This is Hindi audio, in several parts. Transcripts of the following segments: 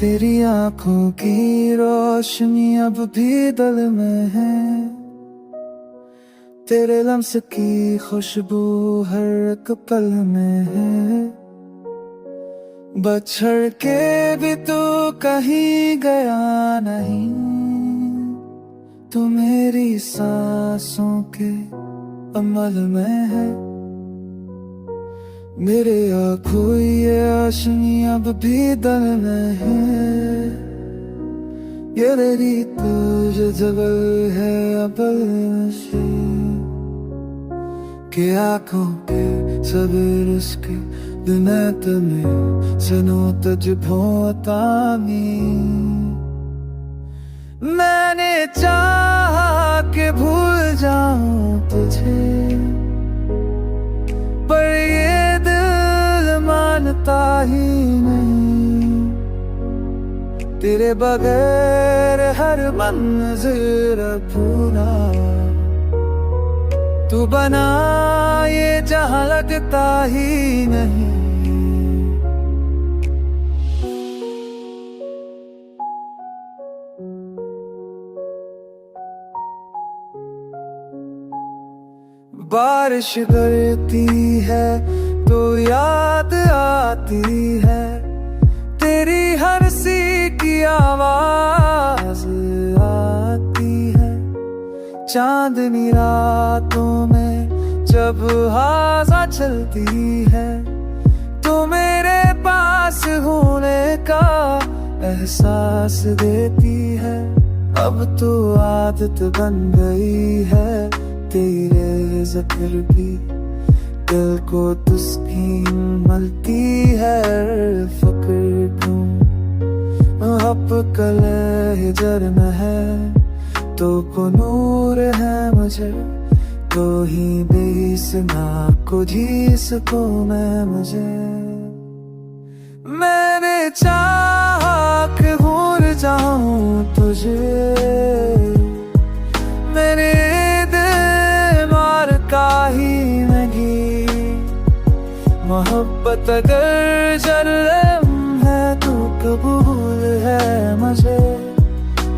तेरी आंखों की रोशनी अब भी दिल में है, तेरे लम्स की खुशबू हर एक पल में है। बछड़ के भी तू कहीं गया नहीं, तू मेरी सांसों के अमल में है। मेरे आंखों ये आशनी अब भी दिल में है, ये मेरी तुझ जबल है अबल से के आंखों के सबीर उसके बिना तुम्हें सुनो तुझ भोतामी। मैंने चाहा कि भूल जाऊं तुझे, पर ये दिल मानता ही नहीं। तेरे बगैर हर मंज़िल अधूरा, तू बना ये जहां लगता ही नहीं। बारिश गिरती है तो याद आती है, तेरी हर सी की आवाज आती है। चांदनी रातों में जब हवा चलती है, तो मेरे पास होने का एहसास देती है। अब तो आदत बन गई है तेरे ज़िक्र की, दिल को तुस्कीन मिलती है फ़क्र क्यों। अब कल हिजर में है तो को नूर है मुझे, तो ही बेसना को जिसको मैं मुझे। मैंने चाहा कि भूल जाऊं तुझे, मेरे ही नहीं। मोहब्बत अगर जन्म है तो कबूल है मुझे,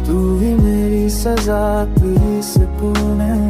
तू ही मेरी सजा, तू ही सुकून है।